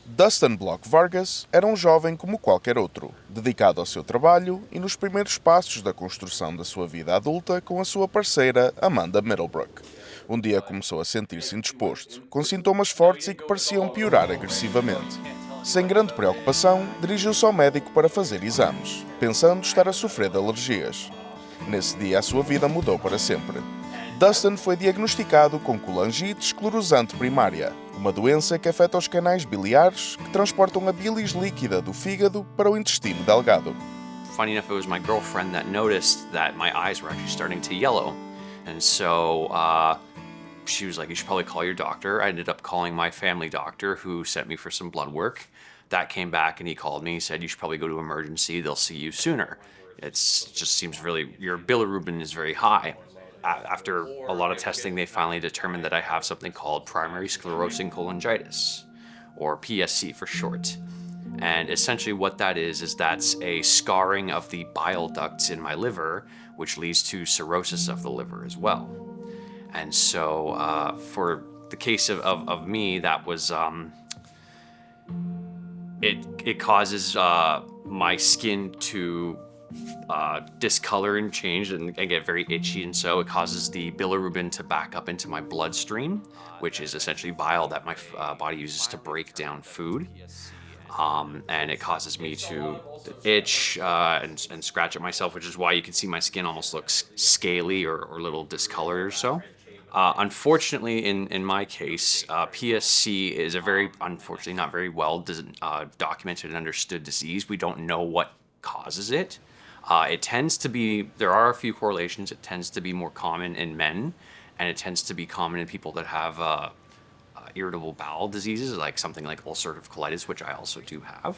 Dustyn-Block Vargas era um jovem como qualquer outro, dedicado ao seu trabalho e nos primeiros passos da construção da sua vida adulta com a sua parceira Amanda Middlebrook. Um dia começou a sentir-se indisposto, com sintomas fortes e que pareciam piorar agressivamente. Sem grande preocupação, dirigiu-se ao médico para fazer exames, pensando estar a sofrer de alergias. Nesse dia, a sua vida mudou para sempre. Dustyn foi diagnosticado com colangite esclerosante primária, uma doença que afeta os canais biliares que transportam a bilis líquida do fígado para o intestino delgado. Funny enough, it was my girlfriend that noticed that my eyes were actually starting to yellow. And so she was like, you should probably call your doctor. I ended up calling my family doctor, who sent me for some blood work. That came back and he called me. He said, you should probably go to emergency. They'll see you sooner. It just seems really, your bilirubin is very high. After a lot of testing, they finally determined that I have something called primary sclerosing cholangitis, or PSC for short. And essentially what that is that's a scarring of the bile ducts in my liver, which leads to cirrhosis of the liver as well. And so for the case of me, that was, it causes my skin to discolor and change and get very itchy, and so it causes the bilirubin to back up into my bloodstream, which is essentially bile that my body uses to break down food. And it causes me to itch and scratch at myself, which is why you can see my skin almost looks scaly or a little discolored or so. Unfortunately, in my case, PSC is a unfortunately not very well documented and understood disease. We don't know what causes it. It tends to be, there are a few correlations, it tends to be more common in men, and it tends to be common in people that have irritable bowel diseases, like something like ulcerative colitis, which I also do have.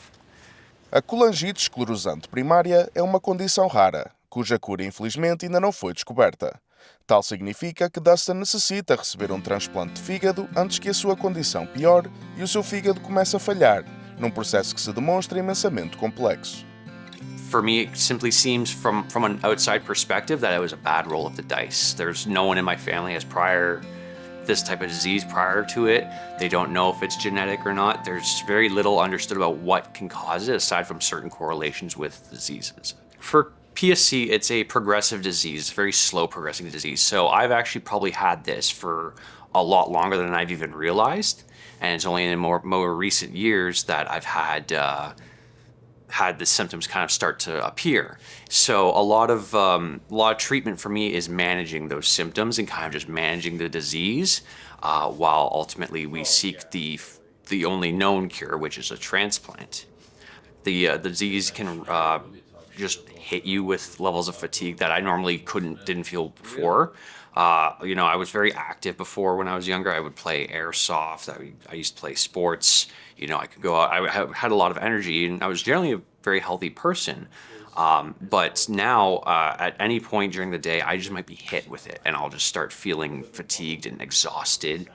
A colangite esclerosante primária é uma condição rara, cuja cura infelizmente ainda não foi descoberta. Tal significa que Dustyn necessita receber um transplante de fígado antes que a sua condição piore e o seu fígado comece a falhar, num processo que se demonstra imensamente complexo. For me, it simply seems from an outside perspective that it was a bad roll of the dice. There's no one in my family has this type of disease prior to it. They don't know if it's genetic or not. There's very little understood about what can cause it, aside from certain correlations with diseases. For PSC, it's a progressive disease, very slow progressing disease. So I've actually probably had this for a lot longer than I've even realized. And it's only in more recent years that I've had the symptoms kind of start to appear. So a lot of treatment for me is managing those symptoms and kind of just managing the disease, while ultimately we seek the only known cure, which is a transplant. The disease can just hit you with levels of fatigue that I normally didn't feel before. I was very active before when I was younger. I would play airsoft. I used to play sports. I could go out. I had a lot of energy, and I was generally a very healthy person. But now, at any point during the day, I just might be hit with it, and I'll just start feeling fatigued and exhausted.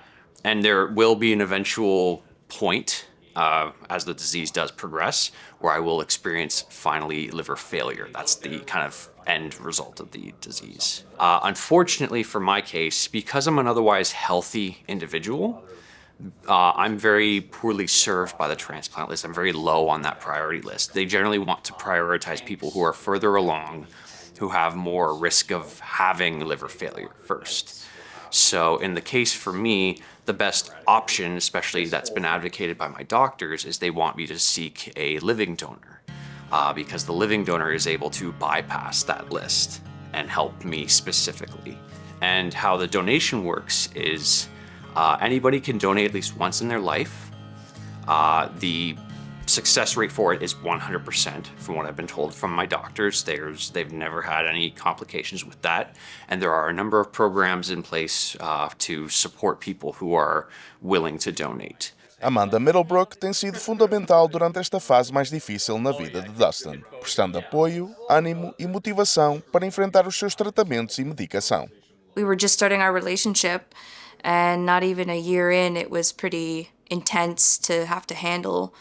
And there will be an eventual point, as the disease does progress, where I will experience finally liver failure. That's the kind of end result of the disease. Unfortunately for my case, because I'm an otherwise healthy individual, I'm very poorly served by the transplant list. I'm very low on that priority list. They generally want to prioritize people who are further along, who have more risk of having liver failure first. So in the case for me, the best option, especially that's been advocated by my doctors, is they want me to seek a living donor, because the living donor is able to bypass that list and help me specifically. And how the donation works is anybody can donate at least once in their life. The success rate for it is 100%, from what I've been told from my doctors. They've never had any complications with that. And there are a number of programs in place to support people who are willing to donate. Amanda Middlebrook tem sido fundamental durante esta fase mais difícil na vida de Dustyn, prestando apoio, ânimo e motivação para enfrentar os seus tratamentos e medicação. We were just starting our relationship, and not even a year in, it was pretty intense to have to handle.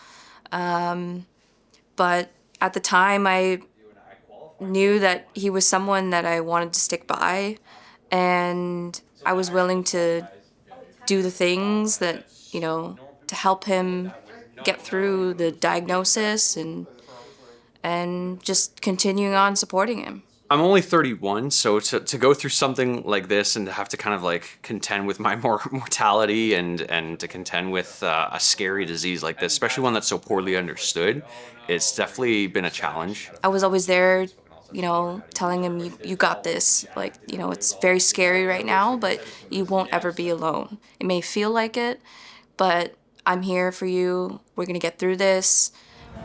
But at the time, I knew that he was someone that I wanted to stick by, and I was willing to do the things that, to help him get through the diagnosis and just continuing on supporting him. I'm only 31, so to go through something like this and to have to kind of like contend with my mortality and to contend with a scary disease like this, especially one that's so poorly understood, it's definitely been a challenge. I was always there, telling him, you got this. Like, it's very scary right now, but you won't ever be alone. It may feel like it, but I'm here for you. We're gonna get through this.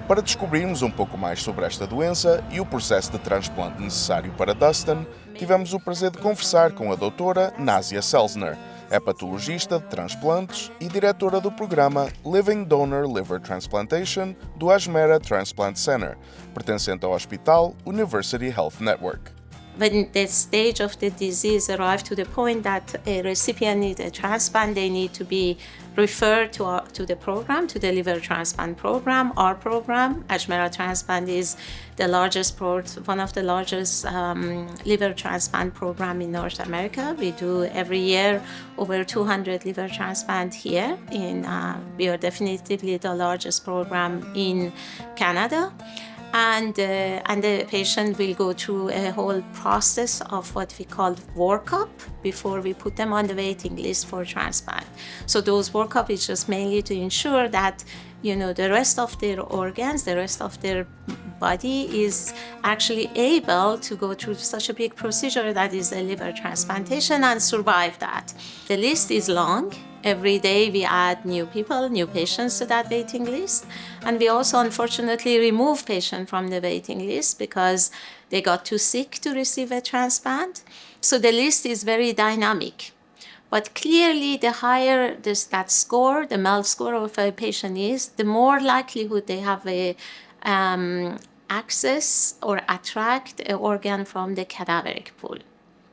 Para descobrirmos um pouco mais sobre esta doença e o processo de transplante necessário para Dustyn, tivemos o prazer de conversar com a doutora Násia Selzner, hepatologista de transplantes e diretora do programa Living Donor Liver Transplantation do Ajmera Transplant Center, pertencente ao Hospital University Health Network. When the stage of the disease arrives to the point that a recipient needs a transplant, they need to be referred to the program, to the liver transplant program. Our program, Ajmera Transplant, is the largest one of the largest liver transplant program in North America. We do every year over 200 liver transplant here. We are definitively the largest program in Canada. And the patient will go through a whole process of what we call workup before we put them on the waiting list for transplant. So those workup is just mainly to ensure that the rest of their organs, the rest of their body is actually able to go through such a big procedure that is a liver transplantation and survive that. The list is long. Every day we add new people, new patients to that waiting list. And we also unfortunately remove patients from the waiting list because they got too sick to receive a transplant. So the list is very dynamic. But clearly, the higher that score, the MELD score of a patient is, the more likelihood they have a access or attract an organ from the cadaveric pool.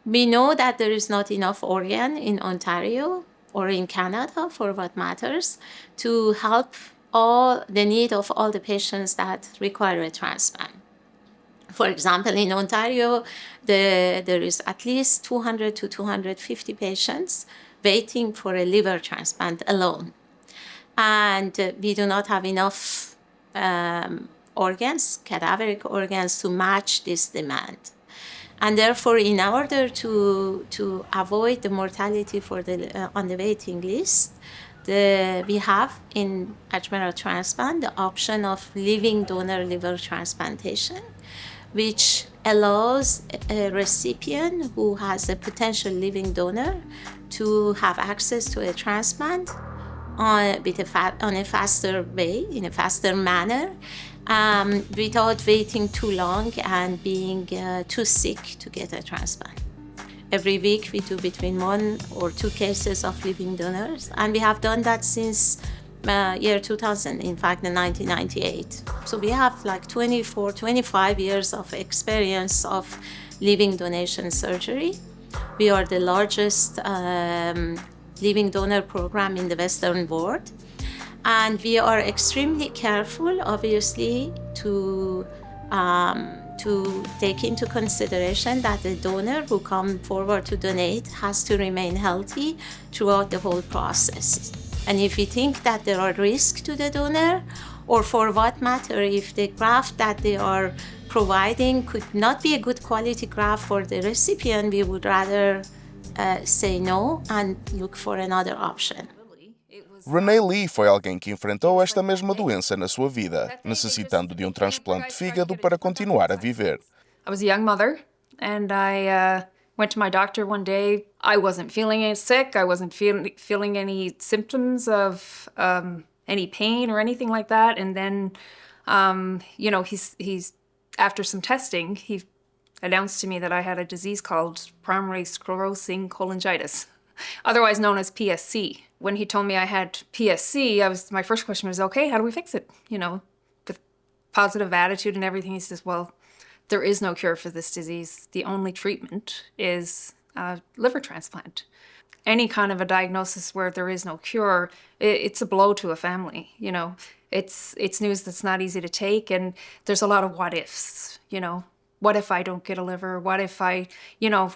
We know that there is not enough organ in Ontario or in Canada, for what matters, to help all the need of all the patients that require a transplant. For example, in Ontario, there is at least 200 to 250 patients waiting for a liver transplant alone. And we do not have enough organs, cadaveric organs, to match this demand. And therefore, in order to avoid the mortality on the waiting list, we have in Ajmera Transplant the option of living donor liver transplantation, which allows a recipient who has a potential living donor to have access to a transplant on a faster way, in a faster manner, without waiting too long and being too sick to get a transplant. Every week we do between 1 or 2 cases of living donors, and we have done that since year 2000, in fact, in 1998. So we have like 25 years of experience of living donation surgery. We are the largest living donor program in the Western world. And we are extremely careful, obviously, to take into consideration that the donor who comes forward to donate has to remain healthy throughout the whole process. And if we think that there are risks to the donor, or for what matter, if the graft that they are providing could not be a good quality graft for the recipient, we would rather say no and look for another option. Renee Lee foi alguém que enfrentou esta mesma doença na sua vida, necessitando de um transplante de fígado para continuar a viver. I was a young mother, and I went to my doctor one day. I wasn't feeling sick. I wasn't feeling any symptoms of any pain or anything like that. And then, he's after some testing, he announced to me that I had a disease called primary sclerosing cholangitis, otherwise known as PSC. When he told me I had PSC, my first question was, okay, how do we fix it? With positive attitude and everything. He says, well, there is no cure for this disease. The only treatment is liver transplant. Any kind of a diagnosis where there is no cure, it's a blow to a family. It's news that's not easy to take, and there's a lot of what ifs. what if I don't get a liver? What if I,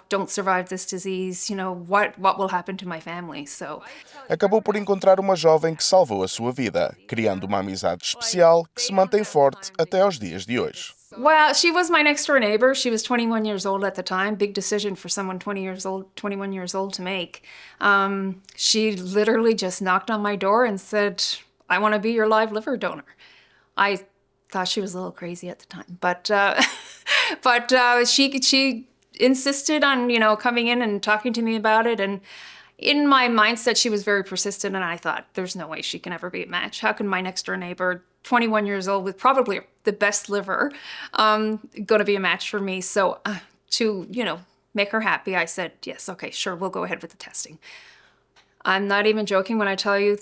don't survive this disease? What will happen to my family? So Acabou por encontrar uma jovem que salvou a sua vida, criando uma amizade especial que se mantém forte até aos dias de hoje. Well, she was my next door neighbor. She was 21 years old at the time. Big decision for someone 21 years old to make. She literally just knocked on my door and said, "I want to be your live liver donor." I thought she was a little crazy at the time, but she insisted on coming in and talking to me about it. And in my mindset, she was very persistent, and I thought, there's no way she can ever be a match. How can my next door neighbor, 21 years old with probably the best liver, going to be a match for me? So to make her happy, I said, yes, okay, sure, we'll go ahead with the testing. I'm not even joking when I tell you,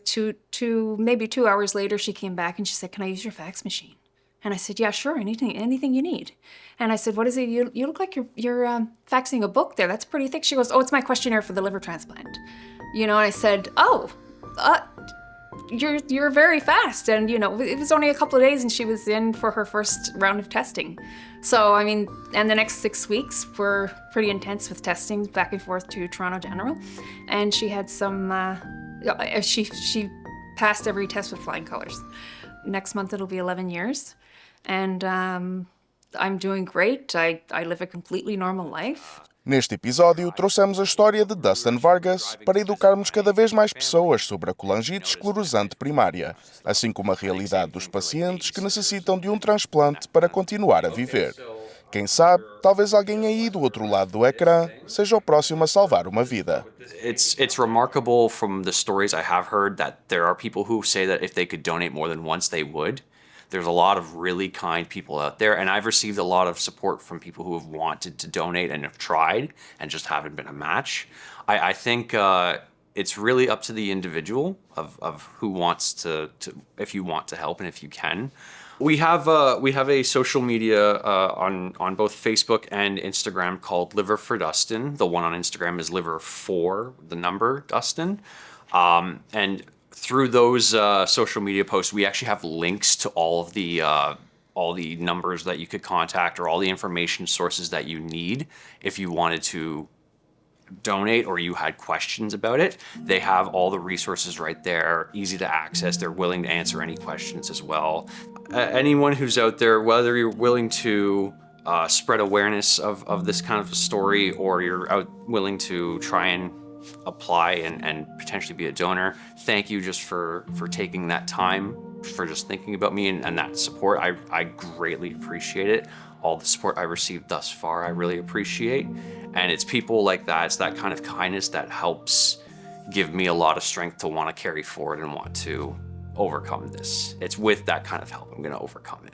maybe 2 hours later, she came back and she said, "Can I use your fax machine?" And I said, "Yeah, sure, anything you need." And I said, "What is it? You look like you're faxing a book there. That's pretty thick." She goes, "Oh, it's my questionnaire for the liver transplant." And I said, "Oh, you're very fast." And it was only a couple of days, and she was in for her first round of testing. So and the next 6 weeks were pretty intense with testing back and forth to Toronto General, and she had some. She passed every test with flying colors. Next month it'll be 11 years. And I'm doing great. I live a completely normal life. Neste episódio, trouxemos a história de Dustyn Vargas para educarmos cada vez mais pessoas sobre a colangite esclerosante primária, assim como a realidade dos pacientes que necessitam de um transplante para continuar a viver. Quem sabe, talvez alguém aí do outro lado do ecrã seja o próximo a salvar uma vida. It's remarkable from the stories I have heard that there are people who say that if they could donate more than once, they would. There's a lot of really kind people out there, and I've received a lot of support from people who have wanted to donate and have tried and just haven't been a match. I think it's really up to the individual of who wants to if you want to help and if you can. We have a social media on both Facebook and Instagram called Liver for Dustyn. The one on Instagram is Liver for the number Dustyn, and through those social media posts, we actually have links to all the numbers that you could contact or all the information sources that you need if you wanted to donate or you had questions about it. They have all the resources right there, easy to access. They're willing to answer any questions as well. Anyone who's out there, whether you're willing to spread awareness of this kind of a story or you're willing to try and apply and potentially be a donor, thank you just for taking that time, for just thinking about me and that support. I greatly appreciate it. All the support I've received thus far, I really appreciate. And it's people like that, it's that kind of kindness that helps give me a lot of strength to want to carry forward and want to overcome this. It's with that kind of help I'm going to overcome it.